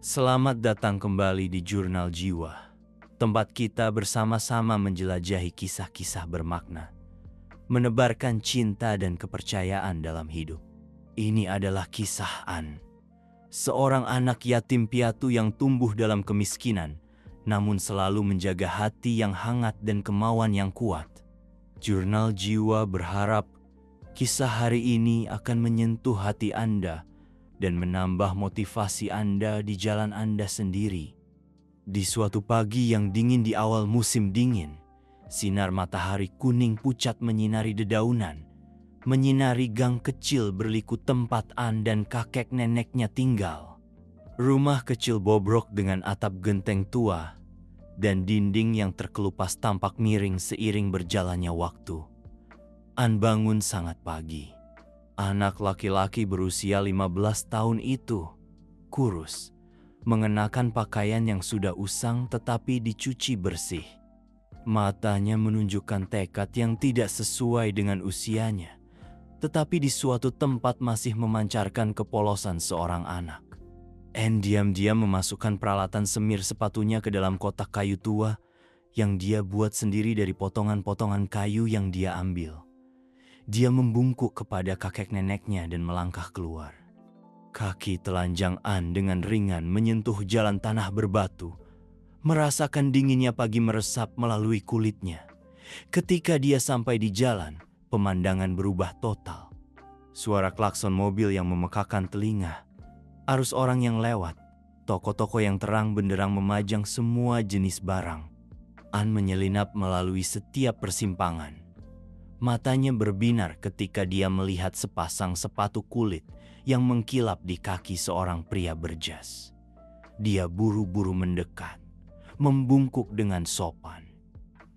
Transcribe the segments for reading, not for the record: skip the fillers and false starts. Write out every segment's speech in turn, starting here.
Selamat datang kembali di Jurnal Jiwa, tempat kita bersama-sama menjelajahi kisah-kisah bermakna, menebarkan cinta dan kepercayaan dalam hidup. Ini adalah kisah An, seorang anak yatim piatu yang tumbuh dalam kemiskinan, namun selalu menjaga hati yang hangat dan kemauan yang kuat. Jurnal Jiwa berharap kisah hari ini akan menyentuh hati Anda dan menambah motivasi Anda di jalan Anda sendiri. Di suatu pagi yang dingin di awal musim dingin, sinar matahari kuning pucat menyinari dedaunan, menyinari gang kecil berliku tempat An dan kakek neneknya tinggal. Rumah kecil bobrok dengan atap genteng tua dan dinding yang terkelupas tampak miring seiring berjalannya waktu. An bangun sangat pagi. Anak laki-laki berusia 15 tahun itu, kurus, mengenakan pakaian yang sudah usang tetapi dicuci bersih. Matanya menunjukkan tekad yang tidak sesuai dengan usianya, tetapi di suatu tempat masih memancarkan kepolosan seorang anak. Anne diam-diam memasukkan peralatan semir sepatunya ke dalam kotak kayu tua yang dia buat sendiri dari potongan-potongan kayu yang dia ambil. Dia membungkuk kepada kakek neneknya dan melangkah keluar. Kaki telanjang An dengan ringan menyentuh jalan tanah berbatu, merasakan dinginnya pagi meresap melalui kulitnya. Ketika dia sampai di jalan, pemandangan berubah total. Suara klakson mobil yang memekakan telinga, arus orang yang lewat, toko-toko yang terang benderang memajang semua jenis barang. An menyelinap melalui setiap persimpangan. Matanya berbinar ketika dia melihat sepasang sepatu kulit yang mengkilap di kaki seorang pria berjas. Dia buru-buru mendekat, membungkuk dengan sopan.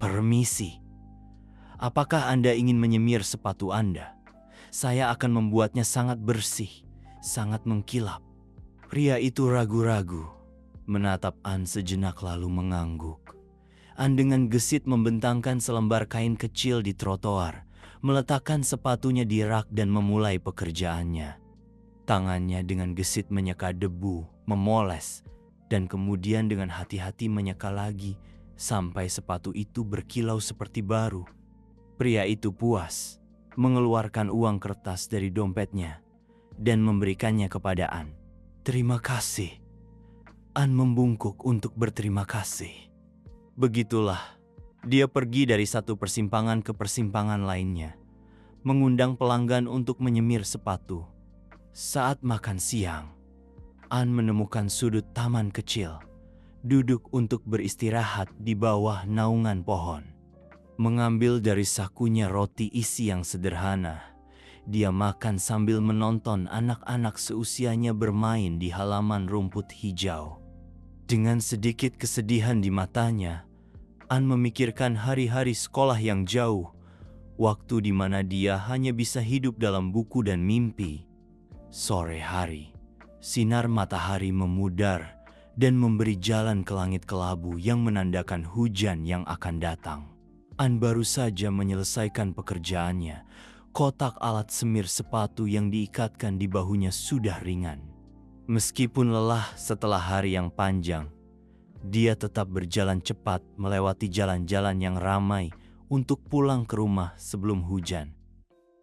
"Permisi, apakah Anda ingin menyemir sepatu Anda? Saya akan membuatnya sangat bersih, sangat mengkilap." Pria itu ragu-ragu, menatap An sejenak lalu mengangguk. An dengan gesit membentangkan selembar kain kecil di trotoar, meletakkan sepatunya di rak dan memulai pekerjaannya. Tangannya dengan gesit menyeka debu, memoles, dan kemudian dengan hati-hati menyeka lagi sampai sepatu itu berkilau seperti baru. Pria itu puas, mengeluarkan uang kertas dari dompetnya dan memberikannya kepada An. "Terima kasih." An membungkuk untuk berterima kasih. Begitulah, dia pergi dari satu persimpangan ke persimpangan lainnya, mengundang pelanggan untuk menyemir sepatu. Saat makan siang, An menemukan sudut taman kecil, duduk untuk beristirahat di bawah naungan pohon. Mengambil dari sakunya roti isi yang sederhana, dia makan sambil menonton anak-anak seusianya bermain di halaman rumput hijau. Dengan sedikit kesedihan di matanya, An memikirkan hari-hari sekolah yang jauh, waktu di mana dia hanya bisa hidup dalam buku dan mimpi. Sore hari, sinar matahari memudar dan memberi jalan ke langit kelabu yang menandakan hujan yang akan datang. An baru saja menyelesaikan pekerjaannya. Kotak alat semir sepatu yang diikatkan di bahunya sudah ringan. Meskipun lelah setelah hari yang panjang, dia tetap berjalan cepat melewati jalan-jalan yang ramai untuk pulang ke rumah sebelum hujan.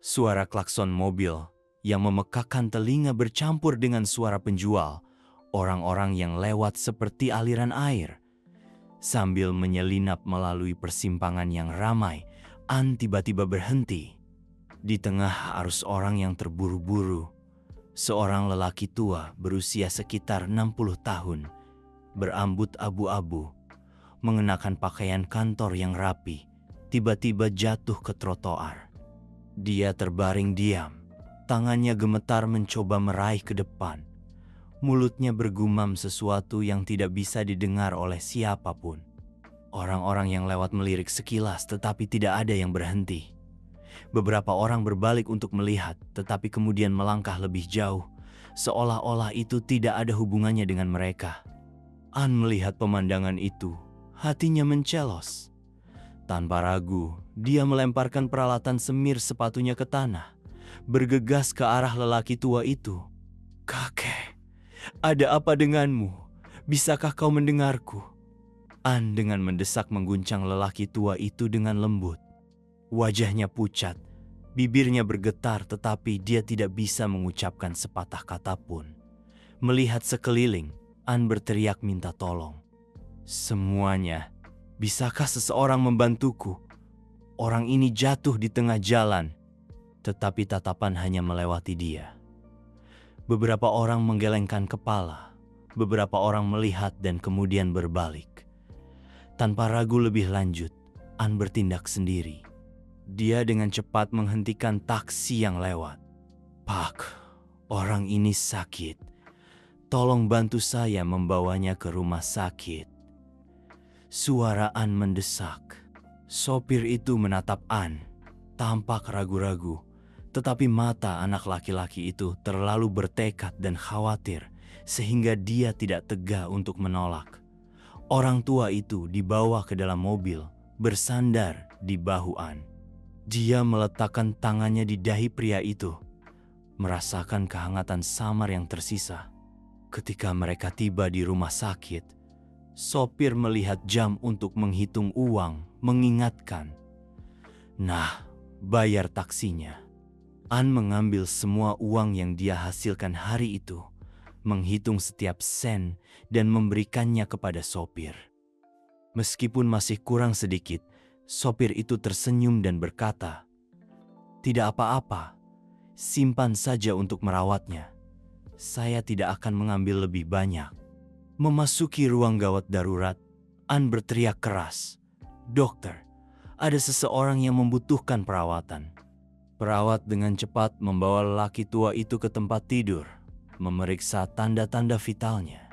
Suara klakson mobil yang memekakan telinga bercampur dengan suara penjual, orang-orang yang lewat seperti aliran air. Sambil menyelinap melalui persimpangan yang ramai, An tiba-tiba berhenti. Di tengah arus orang yang terburu-buru, seorang lelaki tua berusia sekitar 60 tahun, berambut abu-abu, mengenakan pakaian kantor yang rapi, tiba-tiba jatuh ke trotoar. Dia terbaring diam, tangannya gemetar mencoba meraih ke depan. Mulutnya bergumam sesuatu yang tidak bisa didengar oleh siapapun. Orang-orang yang lewat melirik sekilas tetapi tidak ada yang berhenti. Beberapa orang berbalik untuk melihat, tetapi kemudian melangkah lebih jauh, seolah-olah itu tidak ada hubungannya dengan mereka. An melihat pemandangan itu, hatinya mencelos. Tanpa ragu, dia melemparkan peralatan semir sepatunya ke tanah, bergegas ke arah lelaki tua itu. "Kakek, ada apa denganmu? Bisakah kau mendengarku? An dengan mendesak mengguncang lelaki tua itu dengan lembut. Wajahnya pucat, bibirnya bergetar tetapi dia tidak bisa mengucapkan sepatah kata pun. Melihat sekeliling, An berteriak minta tolong. Semuanya, bisakah seseorang membantuku? Orang ini jatuh di tengah jalan, tetapi tatapan hanya melewati dia. Beberapa orang menggelengkan kepala, beberapa orang melihat dan kemudian berbalik. Tanpa ragu lebih lanjut, An bertindak sendiri. Dia dengan cepat menghentikan taksi yang lewat. Pak, orang ini sakit. Tolong bantu saya membawanya ke rumah sakit. Suara An mendesak. Sopir itu menatap An, tampak ragu-ragu. Tetapi mata anak laki-laki itu terlalu bertekad dan khawatir sehingga dia tidak tega untuk menolak. Orang tua itu dibawa ke dalam mobil, bersandar di bahu An. Dia meletakkan tangannya di dahi pria itu, merasakan kehangatan samar yang tersisa. Ketika mereka tiba di rumah sakit, sopir melihat jam untuk menghitung uang, mengingatkan, "Nah, bayar taksinya." An mengambil semua uang yang dia hasilkan hari itu, menghitung setiap sen dan memberikannya kepada sopir. Meskipun masih kurang sedikit, sopir itu tersenyum dan berkata, "Tidak apa-apa, simpan saja untuk merawatnya. Saya tidak akan mengambil lebih banyak." Memasuki ruang gawat darurat, An berteriak keras, "Dokter, ada seseorang yang membutuhkan perawatan." Perawat dengan cepat membawa lelaki tua itu ke tempat tidur, memeriksa tanda-tanda vitalnya.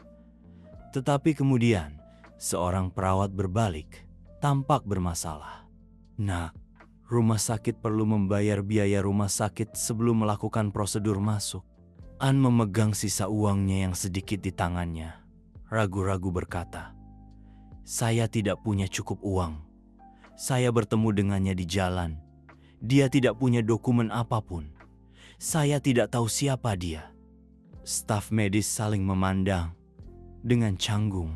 Tetapi kemudian, seorang perawat berbalik, tampak bermasalah. "Nak, rumah sakit perlu membayar biaya rumah sakit sebelum melakukan prosedur masuk." An memegang sisa uangnya yang sedikit di tangannya. Ragu-ragu berkata, "Saya tidak punya cukup uang. Saya bertemu dengannya di jalan. Dia tidak punya dokumen apapun. Saya tidak tahu siapa dia." Staf medis saling memandang. Dengan canggung,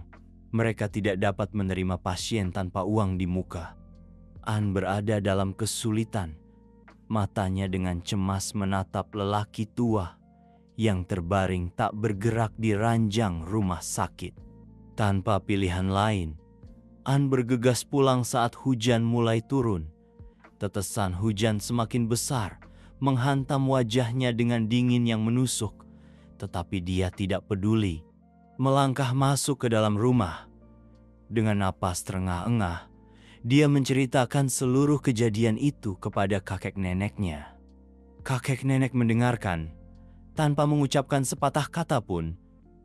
mereka tidak dapat menerima pasien tanpa uang di muka. An berada dalam kesulitan. Matanya dengan cemas menatap lelaki tua yang terbaring tak bergerak di ranjang rumah sakit. Tanpa pilihan lain, An bergegas pulang saat hujan mulai turun. Tetesan hujan semakin besar, menghantam wajahnya dengan dingin yang menusuk. Tetapi dia tidak peduli. Melangkah masuk ke dalam rumah. Dengan napas terengah-engah, dia menceritakan seluruh kejadian itu kepada kakek neneknya. Kakek nenek mendengarkan. Tanpa mengucapkan sepatah kata pun,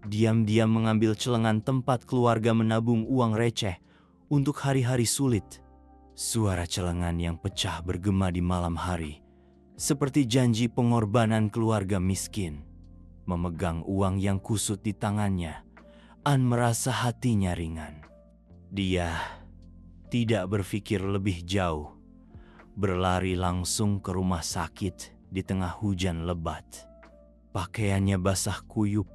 diam-diam mengambil celengan tempat keluarga menabung uang receh untuk hari-hari sulit. Suara celengan yang pecah bergema di malam hari, seperti janji pengorbanan keluarga miskin. Memegang uang yang kusut di tangannya, An merasa hatinya ringan. Dia tidak berpikir lebih jauh, berlari langsung ke rumah sakit di tengah hujan lebat. Pakaiannya basah kuyup,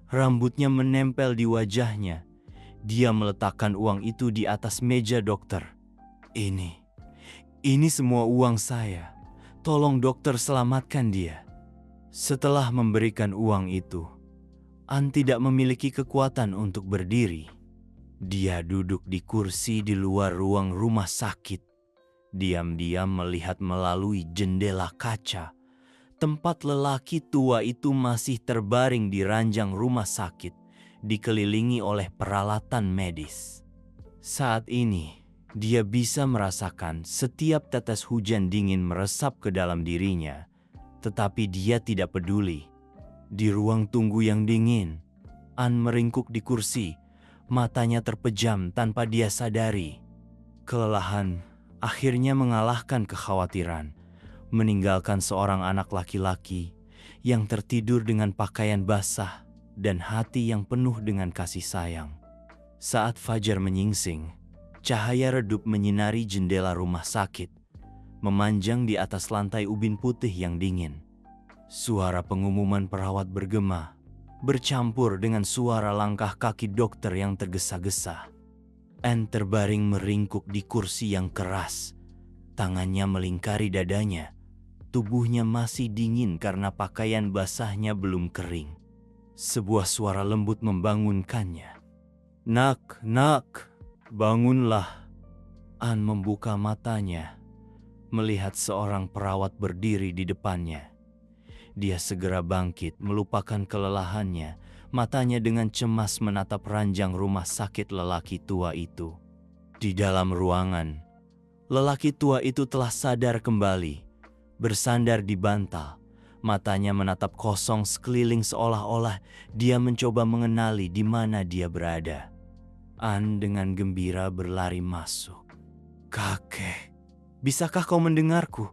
rambutnya menempel di wajahnya. Dia meletakkan uang itu di atas meja dokter. Ini semua uang saya. Tolong dokter selamatkan dia." Setelah memberikan uang itu, An tidak memiliki kekuatan untuk berdiri. Dia duduk di kursi di luar ruang rumah sakit, diam-diam melihat melalui jendela kaca. Tempat lelaki tua itu masih terbaring di ranjang rumah sakit, dikelilingi oleh peralatan medis. Saat ini, dia bisa merasakan setiap tetes hujan dingin meresap ke dalam dirinya, tetapi dia tidak peduli. Di ruang tunggu yang dingin, An meringkuk di kursi, matanya terpejam tanpa dia sadari. Kelelahan akhirnya mengalahkan kekhawatiran, meninggalkan seorang anak laki-laki yang tertidur dengan pakaian basah dan hati yang penuh dengan kasih sayang. Saat fajar menyingsing, cahaya redup menyinari jendela rumah sakit, memanjang di atas lantai ubin putih yang dingin. Suara pengumuman perawat bergema, bercampur dengan suara langkah kaki dokter yang tergesa-gesa. Anne terbaring meringkuk di kursi yang keras. Tangannya melingkari dadanya. Tubuhnya masih dingin karena pakaian basahnya belum kering. Sebuah suara lembut membangunkannya. "Nak, nak, bangunlah." Anne membuka matanya, melihat seorang perawat berdiri di depannya. Dia segera bangkit, melupakan kelelahannya. Matanya dengan cemas menatap ranjang rumah sakit lelaki tua itu. Di dalam ruangan, lelaki tua itu telah sadar kembali, bersandar di bantal. Matanya menatap kosong sekeliling seolah-olah dia mencoba mengenali di mana dia berada. Anne dengan gembira berlari masuk. "Kakek, bisakah kau mendengarku?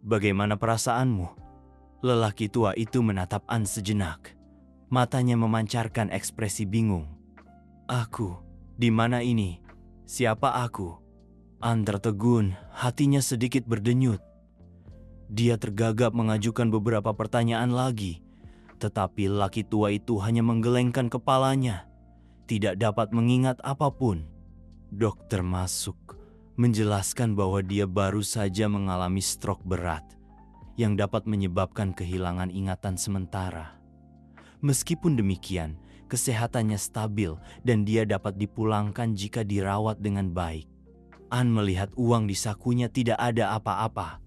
Bagaimana perasaanmu?" Lelaki tua itu menatap Anne sejenak. Matanya memancarkan ekspresi bingung. "Aku, di mana ini? Siapa aku?" Anne tertegun, hatinya sedikit berdenyut. Dia tergagap mengajukan beberapa pertanyaan lagi, tetapi lelaki tua itu hanya menggelengkan kepalanya, tidak dapat mengingat apapun. Dokter masuk, menjelaskan bahwa dia baru saja mengalami stroke berat yang dapat menyebabkan kehilangan ingatan sementara. Meskipun demikian, kesehatannya stabil dan dia dapat dipulangkan jika dirawat dengan baik. Anne melihat uang di sakunya tidak ada apa-apa.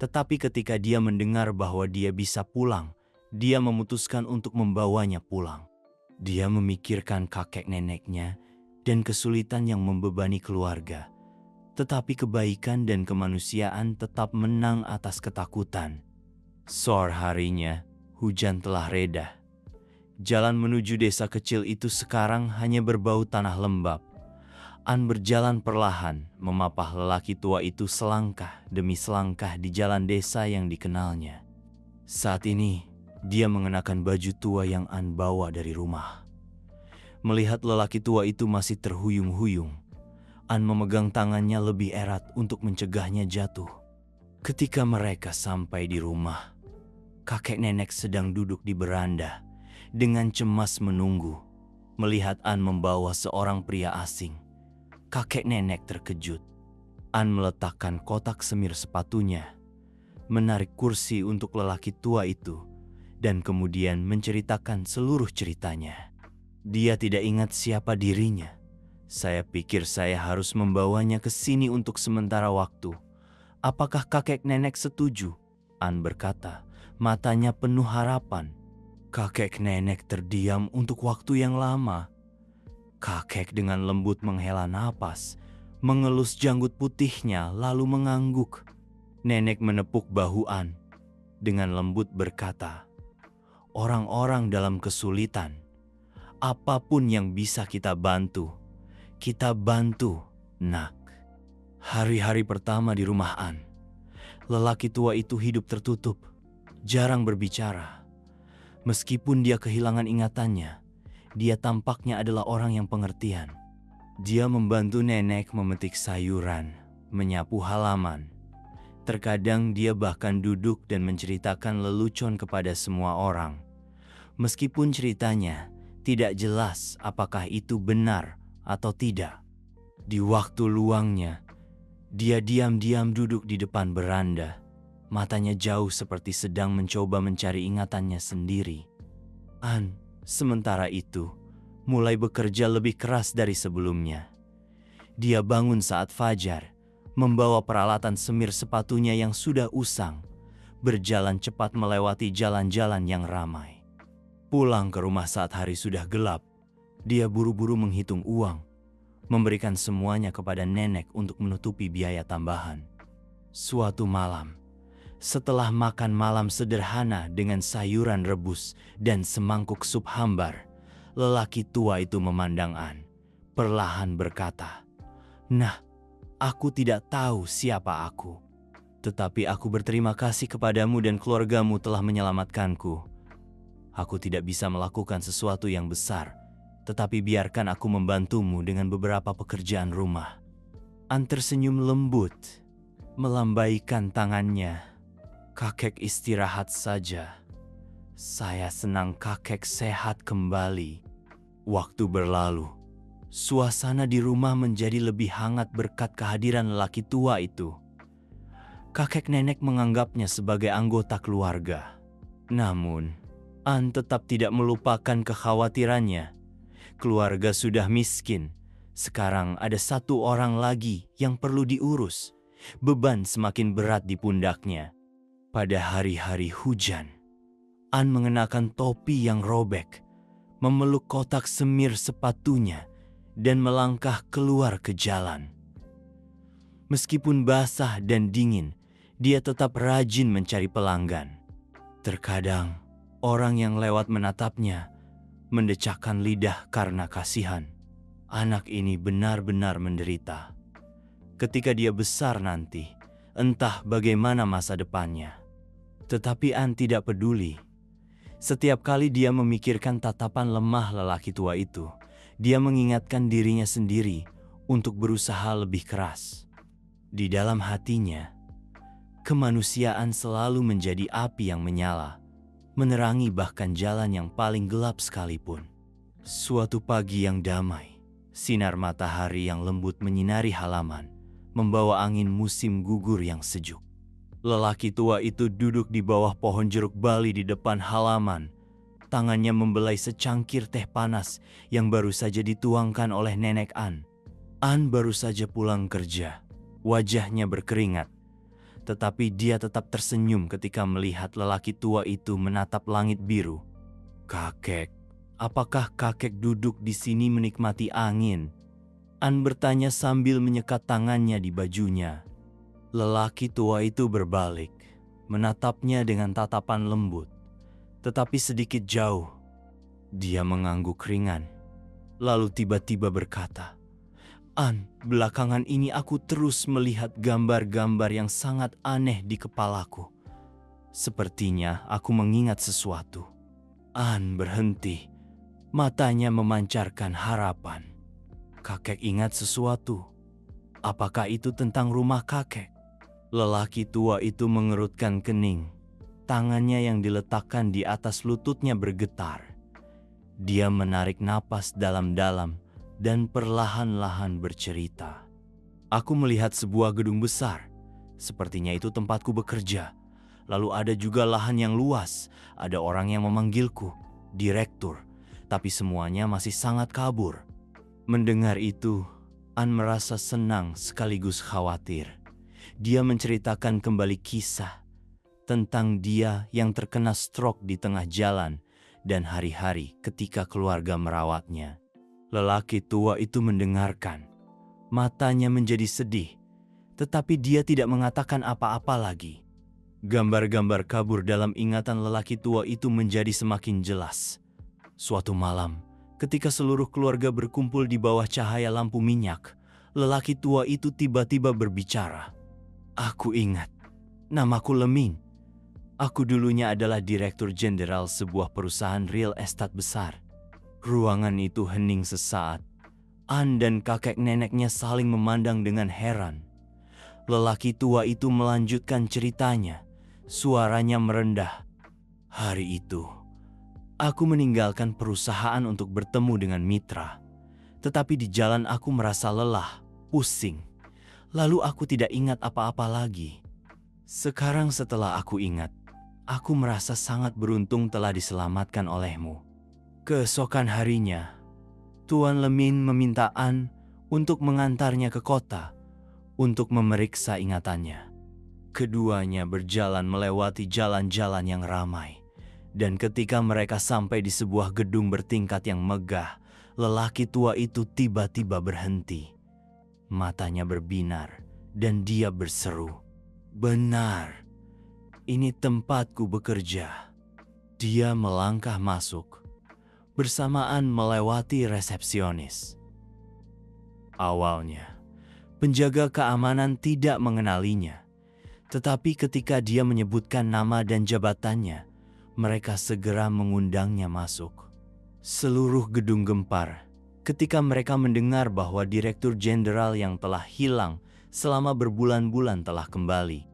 Tetapi ketika dia mendengar bahwa dia bisa pulang, dia memutuskan untuk membawanya pulang. Dia memikirkan kakek neneknya dan kesulitan yang membebani keluarga. Tetapi kebaikan dan kemanusiaan tetap menang atas ketakutan. Sore harinya, hujan telah reda. Jalan menuju desa kecil itu sekarang hanya berbau tanah lembab. Anne berjalan perlahan, memapah lelaki tua itu selangkah demi selangkah di jalan desa yang dikenalnya. Saat ini, dia mengenakan baju tua yang Anne bawa dari rumah. Melihat lelaki tua itu masih terhuyung-huyung, Anne memegang tangannya lebih erat untuk mencegahnya jatuh. Ketika mereka sampai di rumah, kakek nenek sedang duduk di beranda dengan cemas menunggu. Melihat Anne membawa seorang pria asing, kakek nenek terkejut. Anne meletakkan kotak semir sepatunya, menarik kursi untuk lelaki tua itu, dan kemudian menceritakan seluruh ceritanya. Dia tidak ingat siapa dirinya. "Saya pikir saya harus membawanya ke sini untuk sementara waktu. Apakah kakek nenek setuju?" Anne berkata, matanya penuh harapan. Kakek nenek terdiam untuk waktu yang lama. Kakek dengan lembut menghela napas, mengelus janggut putihnya lalu mengangguk. Nenek menepuk bahu Anne. Dengan lembut berkata, "Orang-orang dalam kesulitan. Apapun yang bisa kita bantu, nak." Hari-hari pertama di rumah Anne, lelaki tua itu hidup tertutup, jarang berbicara. Meskipun dia kehilangan ingatannya, dia tampaknya adalah orang yang pengertian. Dia membantu nenek memetik sayuran, menyapu halaman. Terkadang dia bahkan duduk dan menceritakan lelucon kepada semua orang. Meskipun ceritanya tidak jelas apakah itu benar atau tidak. Di waktu luangnya, dia diam-diam duduk di depan beranda. Matanya jauh seperti sedang mencoba mencari ingatannya sendiri. Anne, sementara itu, mulai bekerja lebih keras dari sebelumnya. Dia bangun saat fajar, membawa peralatan semir sepatunya yang sudah usang, berjalan cepat melewati jalan-jalan yang ramai. Pulang ke rumah saat hari sudah gelap, dia buru-buru menghitung uang, memberikan semuanya kepada nenek untuk menutupi biaya tambahan. Suatu malam, setelah makan malam sederhana dengan sayuran rebus dan semangkuk sup hambar, lelaki tua itu memandang Anne, perlahan berkata, "Nah, aku tidak tahu siapa aku. Tetapi aku berterima kasih kepadamu dan keluargamu telah menyelamatkanku. Aku tidak bisa melakukan sesuatu yang besar, tetapi biarkan aku membantumu dengan beberapa pekerjaan rumah." Anne tersenyum lembut, melambaikan tangannya. "Kakek istirahat saja. Saya senang kakek sehat kembali. Waktu berlalu. Suasana di rumah menjadi lebih hangat berkat kehadiran lelaki tua itu. Kakek nenek menganggapnya sebagai anggota keluarga. Namun, An tetap tidak melupakan kekhawatirannya. Keluarga sudah miskin. Sekarang ada satu orang lagi yang perlu diurus. Beban semakin berat di pundaknya. Pada hari-hari hujan, An mengenakan topi yang robek, memeluk kotak semir sepatunya, dan melangkah keluar ke jalan. Meskipun basah dan dingin, dia tetap rajin mencari pelanggan. Terkadang, orang yang lewat menatapnya, mendecakkan lidah karena kasihan. Anak ini benar-benar menderita. Ketika dia besar nanti, entah bagaimana masa depannya. Tetapi An tidak peduli. Setiap kali dia memikirkan tatapan lemah lelaki tua itu, dia mengingatkan dirinya sendiri untuk berusaha lebih keras. Di dalam hatinya, kemanusiaan selalu menjadi api yang menyala, menerangi bahkan jalan yang paling gelap sekalipun. Suatu pagi yang damai, sinar matahari yang lembut menyinari halaman, membawa angin musim gugur yang sejuk. Lelaki tua itu duduk di bawah pohon jeruk bali di depan halaman. Tangannya membelai secangkir teh panas yang baru saja dituangkan oleh nenek An. An baru saja pulang kerja. Wajahnya berkeringat. Tetapi dia tetap tersenyum ketika melihat lelaki tua itu menatap langit biru. "Kakek, apakah kakek duduk di sini menikmati angin?" An bertanya sambil menyekat tangannya di bajunya. Lelaki tua itu berbalik, menatapnya dengan tatapan lembut. Tetapi sedikit jauh, dia mengangguk ringan. Lalu tiba-tiba berkata, "An, belakangan ini aku terus melihat gambar-gambar yang sangat aneh di kepalaku. Sepertinya aku mengingat sesuatu." An berhenti, matanya memancarkan harapan. "Kakek ingat sesuatu? Apakah itu tentang rumah kakek?" Lelaki tua itu mengerutkan kening. Tangannya yang diletakkan di atas lututnya bergetar. Dia menarik napas dalam-dalam dan perlahan-lahan bercerita. "Aku melihat sebuah gedung besar. Sepertinya itu tempatku bekerja. Lalu ada juga lahan yang luas. Ada orang yang memanggilku, direktur. Tapi semuanya masih sangat kabur." Mendengar itu, An merasa senang sekaligus khawatir. Dia menceritakan kembali kisah tentang dia yang terkena stroke di tengah jalan dan hari-hari ketika keluarga merawatnya. Lelaki tua itu mendengarkan. Matanya menjadi sedih, tetapi dia tidak mengatakan apa-apa lagi. Gambar-gambar kabur dalam ingatan lelaki tua itu menjadi semakin jelas. Suatu malam, ketika seluruh keluarga berkumpul di bawah cahaya lampu minyak, lelaki tua itu tiba-tiba berbicara. "Aku ingat, namaku Lemin. Aku dulunya adalah direktur jenderal sebuah perusahaan real estate besar." Ruangan itu hening sesaat. An dan kakek neneknya saling memandang dengan heran. Lelaki tua itu melanjutkan ceritanya. Suaranya merendah. "Hari itu, aku meninggalkan perusahaan untuk bertemu dengan mitra. Tetapi di jalan aku merasa lelah, pusing. Lalu aku tidak ingat apa-apa lagi. Sekarang setelah aku ingat, aku merasa sangat beruntung telah diselamatkan olehmu." Keesokan harinya, Tuan Lemin meminta An untuk mengantarnya ke kota untuk memeriksa ingatannya. Keduanya berjalan melewati jalan-jalan yang ramai. Dan ketika mereka sampai di sebuah gedung bertingkat yang megah, lelaki tua itu tiba-tiba berhenti. Matanya berbinar dan dia berseru, "Benar, ini tempatku bekerja." Dia melangkah masuk, bersamaan melewati resepsionis. Awalnya, penjaga keamanan tidak mengenalinya. Tetapi ketika dia menyebutkan nama dan jabatannya, mereka segera mengundangnya masuk. Seluruh gedung gempar ketika mereka mendengar bahwa direktur jenderal yang telah hilang selama berbulan-bulan telah kembali.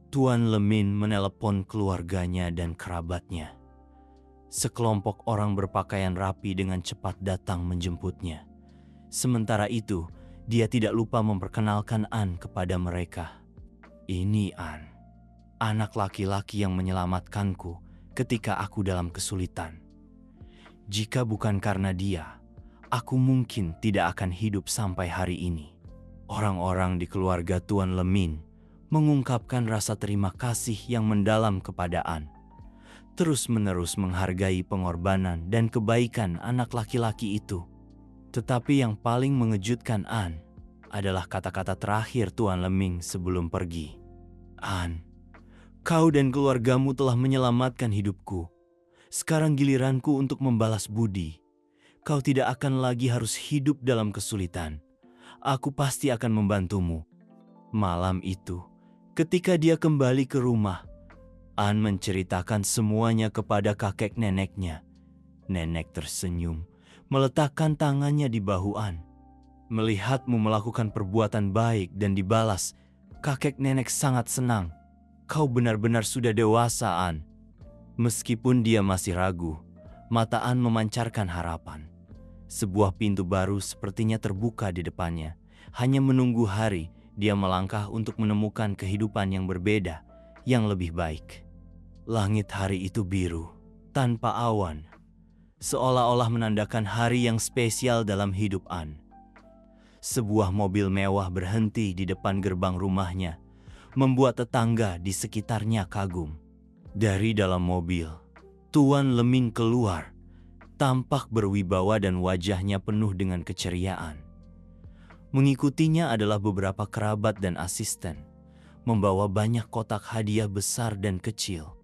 Tuan Lemin menelepon keluarganya dan kerabatnya. Sekelompok orang berpakaian rapi dengan cepat datang menjemputnya. Sementara itu, dia tidak lupa memperkenalkan An kepada mereka. Ini An, anak laki-laki yang menyelamatkanku ketika aku dalam kesulitan. Jika bukan karena dia, aku mungkin tidak akan hidup sampai hari ini. Orang-orang di keluarga Tuan Lemin mengungkapkan rasa terima kasih yang mendalam kepada An. Terus-menerus menghargai pengorbanan dan kebaikan anak laki-laki itu. Tetapi yang paling mengejutkan An adalah kata-kata terakhir Tuan Leming sebelum pergi. An, kau dan keluargamu telah menyelamatkan hidupku. Sekarang giliranku untuk membalas budi. Kau tidak akan lagi harus hidup dalam kesulitan. Aku pasti akan membantumu. Malam itu, ketika dia kembali ke rumah, An menceritakan semuanya kepada kakek neneknya. Nenek tersenyum, meletakkan tangannya di bahu An. Melihatmu melakukan perbuatan baik dan dibalas, kakek nenek sangat senang. Kau benar-benar sudah dewasa, An. Meskipun dia masih ragu, mata An memancarkan harapan. Sebuah pintu baru sepertinya terbuka di depannya. Hanya menunggu hari dia melangkah untuk menemukan kehidupan yang berbeda, yang lebih baik. Langit hari itu biru, tanpa awan, seolah-olah menandakan hari yang spesial dalam hidup An. Sebuah mobil mewah berhenti di depan gerbang rumahnya, membuat tetangga di sekitarnya kagum. Dari dalam mobil, Tuan Leming keluar, tampak berwibawa dan wajahnya penuh dengan keceriaan. Mengikutinya adalah beberapa kerabat dan asisten, membawa banyak kotak hadiah besar dan kecil.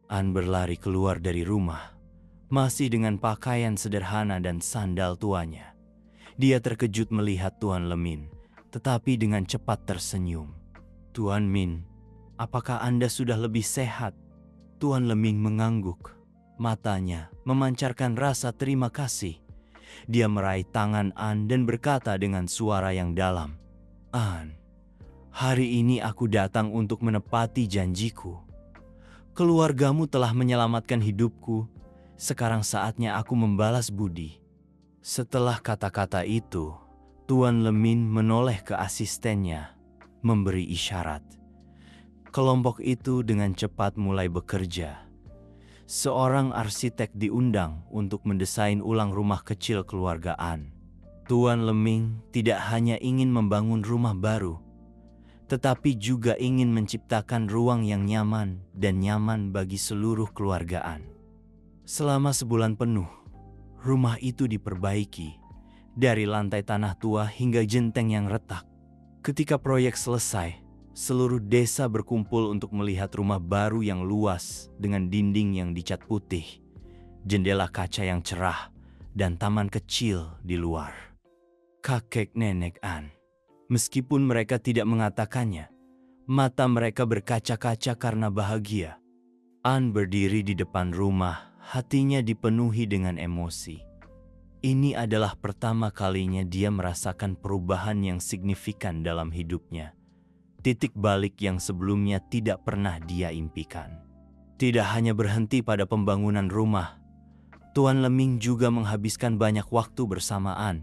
An berlari keluar dari rumah, masih dengan pakaian sederhana dan sandal tuanya. Dia terkejut melihat Tuan Lemin, tetapi dengan cepat tersenyum. Tuan Min, apakah Anda sudah lebih sehat? Tuan Leming mengangguk. Matanya memancarkan rasa terima kasih. Dia meraih tangan An dan berkata dengan suara yang dalam, An, hari ini aku datang untuk menepati janjiku. Keluargamu telah menyelamatkan hidupku. Sekarang saatnya aku membalas budi. Setelah kata-kata itu, Tuan Lemin menoleh ke asistennya, memberi isyarat. Kelompok itu dengan cepat mulai bekerja. Seorang arsitek diundang untuk mendesain ulang rumah kecil keluarga An. Tuan Leming tidak hanya ingin membangun rumah baru, tetapi juga ingin menciptakan ruang yang nyaman dan nyaman bagi seluruh keluarga An. Selama sebulan penuh, rumah itu diperbaiki, dari lantai tanah tua hingga genteng yang retak. Ketika proyek selesai, seluruh desa berkumpul untuk melihat rumah baru yang luas dengan dinding yang dicat putih, jendela kaca yang cerah, dan taman kecil di luar. Kakek nenek An, meskipun mereka tidak mengatakannya, mata mereka berkaca-kaca karena bahagia. An berdiri di depan rumah, hatinya dipenuhi dengan emosi. Ini adalah pertama kalinya dia merasakan perubahan yang signifikan dalam hidupnya. Titik balik yang sebelumnya tidak pernah dia impikan. Tidak hanya berhenti pada pembangunan rumah, Tuan Leming juga menghabiskan banyak waktu bersamaan,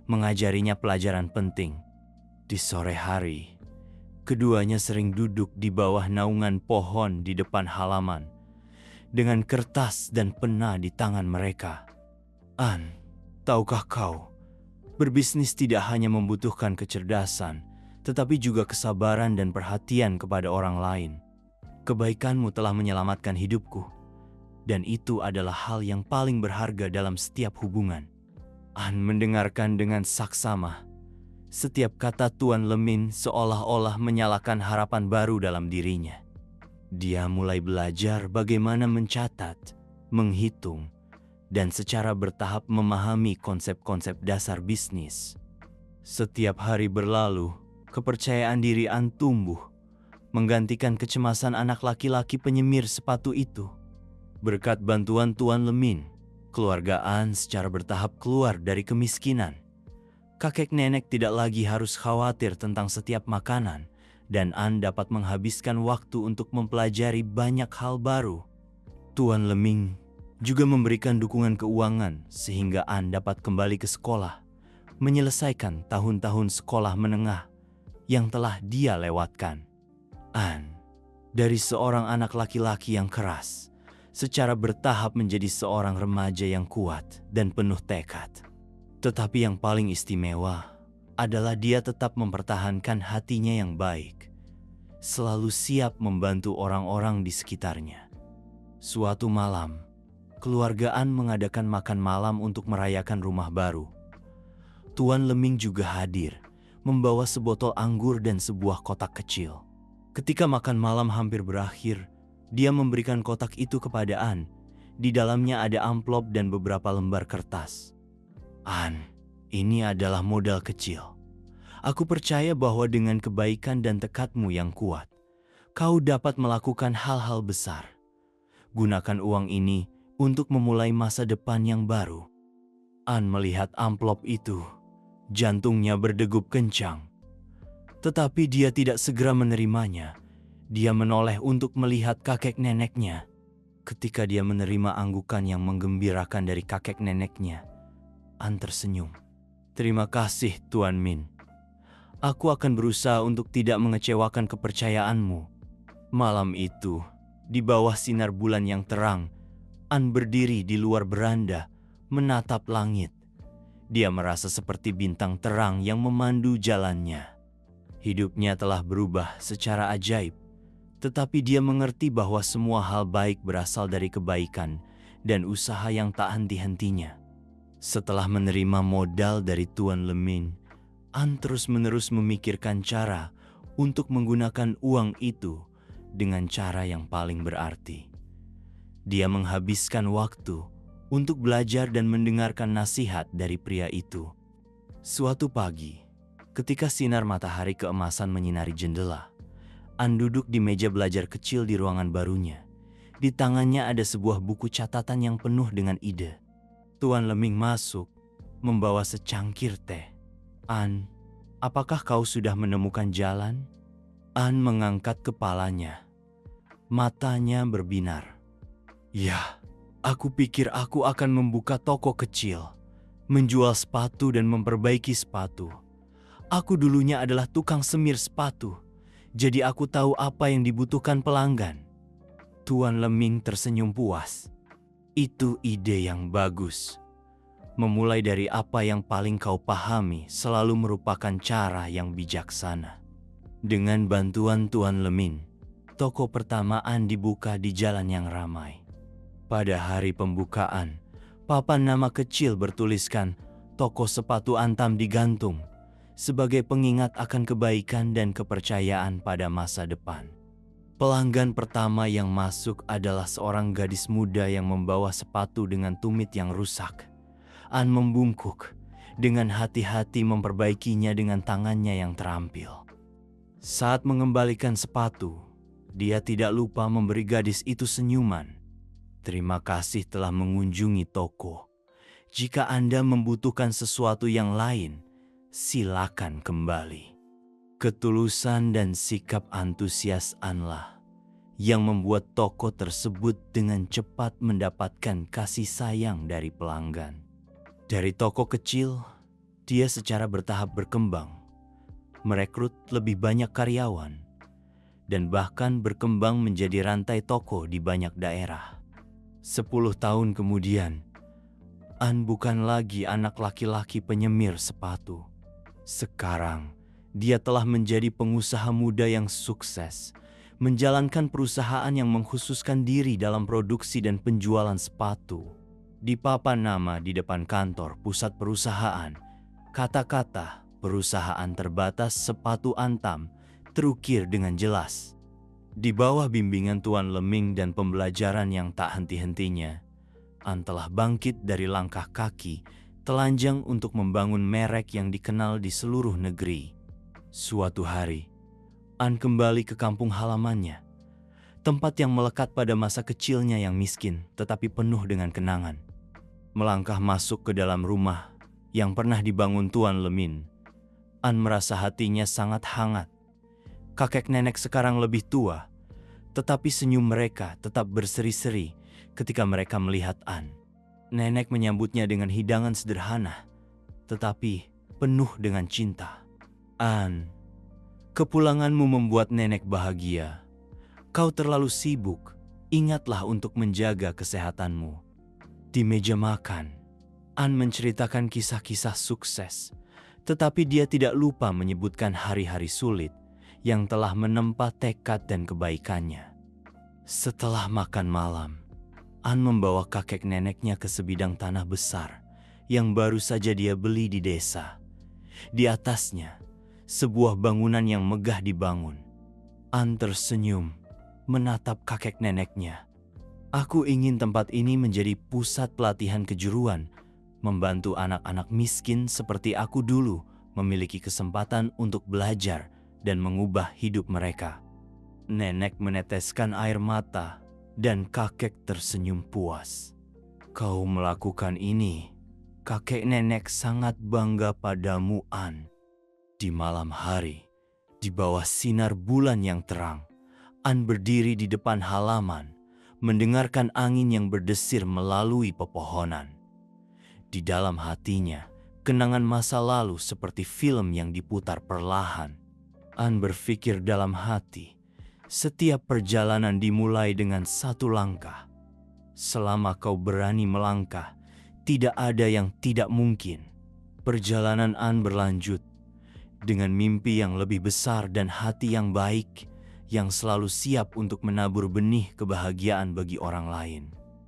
mengajarinya pelajaran penting. Di sore hari, keduanya sering duduk di bawah naungan pohon di depan halaman, dengan kertas dan pena di tangan mereka. An, tahukah kau, berbisnis tidak hanya membutuhkan kecerdasan, tetapi juga kesabaran dan perhatian kepada orang lain. Kebaikanmu telah menyelamatkan hidupku, dan itu adalah hal yang paling berharga dalam setiap hubungan. An mendengarkan dengan saksama. Setiap kata Tuan Lemin seolah-olah menyalakan harapan baru dalam dirinya. Dia mulai belajar bagaimana mencatat, menghitung, dan secara bertahap memahami konsep-konsep dasar bisnis. Setiap hari berlalu, kepercayaan diri An tumbuh, menggantikan kecemasan anak laki-laki penyemir sepatu itu. Berkat bantuan Tuan Lemin, keluarga An secara bertahap keluar dari kemiskinan. Kakek nenek tidak lagi harus khawatir tentang setiap makanan, dan An dapat menghabiskan waktu untuk mempelajari banyak hal baru. Tuan Leming juga memberikan dukungan keuangan sehingga An dapat kembali ke sekolah, menyelesaikan tahun-tahun sekolah menengah yang telah dia lewatkan. An, dari seorang anak laki-laki yang keras, secara bertahap menjadi seorang remaja yang kuat dan penuh tekad. Tetapi yang paling istimewa adalah dia tetap mempertahankan hatinya yang baik, selalu siap membantu orang-orang di sekitarnya. Suatu malam, keluarga An mengadakan makan malam untuk merayakan rumah baru. Tuan Leming juga hadir, membawa sebotol anggur dan sebuah kotak kecil. Ketika makan malam hampir berakhir, dia memberikan kotak itu kepada An. Di dalamnya ada amplop dan beberapa lembar kertas. An, ini adalah modal kecil. Aku percaya bahwa dengan kebaikan dan tekadmu yang kuat, kau dapat melakukan hal-hal besar. Gunakan uang ini untuk memulai masa depan yang baru. An melihat amplop itu, jantungnya berdegup kencang. Tetapi dia tidak segera menerimanya. Dia menoleh untuk melihat kakek neneknya. Ketika dia menerima anggukan yang menggembirakan dari kakek neneknya, An tersenyum. Terima kasih, Tuan Min. Aku akan berusaha untuk tidak mengecewakan kepercayaanmu. Malam itu, di bawah sinar bulan yang terang, An berdiri di luar beranda, menatap langit. Dia merasa seperti bintang terang yang memandu jalannya. Hidupnya telah berubah secara ajaib, tetapi dia mengerti bahwa semua hal baik berasal dari kebaikan dan usaha yang tak henti-hentinya. Setelah menerima modal dari Tuan Leming, An terus-menerus memikirkan cara untuk menggunakan uang itu dengan cara yang paling berarti. Dia menghabiskan waktu untuk belajar dan mendengarkan nasihat dari pria itu. Suatu pagi, ketika sinar matahari keemasan menyinari jendela, An duduk di meja belajar kecil di ruangan barunya. Di tangannya ada sebuah buku catatan yang penuh dengan ide. Tuan Leming masuk, membawa secangkir teh. An, apakah kau sudah menemukan jalan? An mengangkat kepalanya. Matanya berbinar. Ya, aku pikir aku akan membuka toko kecil, menjual sepatu dan memperbaiki sepatu. Aku dulunya adalah tukang semir sepatu, jadi aku tahu apa yang dibutuhkan pelanggan. Tuan Leming tersenyum puas. Itu ide yang bagus. Memulai dari apa yang paling kau pahami selalu merupakan cara yang bijaksana. Dengan bantuan Tuan Leming, toko pertama An dibuka di jalan yang ramai. Pada hari pembukaan, papan nama kecil bertuliskan toko sepatu Antam digantung sebagai pengingat akan kebaikan dan kepercayaan pada masa depan. Pelanggan pertama yang masuk adalah seorang gadis muda yang membawa sepatu dengan tumit yang rusak. An membungkuk, dengan hati-hati memperbaikinya dengan tangannya yang terampil. Saat mengembalikan sepatu, dia tidak lupa memberi gadis itu senyuman. Terima kasih telah mengunjungi toko. Jika Anda membutuhkan sesuatu yang lain, silakan kembali. Ketulusan dan sikap antusias Anlah yang membuat toko tersebut dengan cepat mendapatkan kasih sayang dari pelanggan. Dari toko kecil, dia secara bertahap berkembang, merekrut lebih banyak karyawan, dan bahkan berkembang menjadi rantai toko di banyak daerah. 10 tahun kemudian, An bukan lagi anak laki-laki penyemir sepatu. Sekarang, dia telah menjadi pengusaha muda yang sukses, menjalankan perusahaan yang mengkhususkan diri dalam produksi dan penjualan sepatu. Di papan nama di depan kantor pusat perusahaan, kata-kata perusahaan terbatas sepatu Antam terukir dengan jelas. Di bawah bimbingan Tuan Leming dan pembelajaran yang tak henti-hentinya, An telah bangkit dari langkah kaki, telanjang untuk membangun merek yang dikenal di seluruh negeri. Suatu hari, An kembali ke kampung halamannya, tempat yang melekat pada masa kecilnya yang miskin tetapi penuh dengan kenangan. Melangkah masuk ke dalam rumah yang pernah dibangun Tuan Leming, An merasa hatinya sangat hangat. Kakek nenek sekarang lebih tua, tetapi senyum mereka tetap berseri-seri Ketika mereka melihat An, nenek menyambutnya dengan hidangan sederhana, tetapi penuh dengan cinta. An, kepulanganmu membuat nenek bahagia. Kau terlalu sibuk. Ingatlah untuk menjaga kesehatanmu. Di meja makan, An menceritakan kisah-kisah sukses, tetapi dia tidak lupa menyebutkan hari-hari sulit yang telah menempa tekad dan kebaikannya. Setelah makan malam, An membawa kakek neneknya ke sebidang tanah besar yang baru saja dia beli di desa. Di atasnya, sebuah bangunan yang megah dibangun. An tersenyum menatap kakek neneknya. Aku ingin tempat ini menjadi pusat pelatihan kejuruan, membantu anak-anak miskin seperti aku dulu memiliki kesempatan untuk belajar dan mengubah hidup mereka. Nenek meneteskan air mata dan kakek tersenyum puas. Kau melakukan ini. Kakek nenek sangat bangga padamu, An. Di malam hari, di bawah sinar bulan yang terang, An berdiri di depan halaman, mendengarkan angin yang berdesir melalui pepohonan. Di dalam hatinya, kenangan masa lalu seperti film yang diputar perlahan. An berpikir dalam hati, setiap perjalanan dimulai dengan satu langkah. Selama kau berani melangkah, tidak ada yang tidak mungkin. Perjalanan An berlanjut dengan mimpi yang lebih besar dan hati yang baik, yang selalu siap untuk menabur benih kebahagiaan bagi orang lain.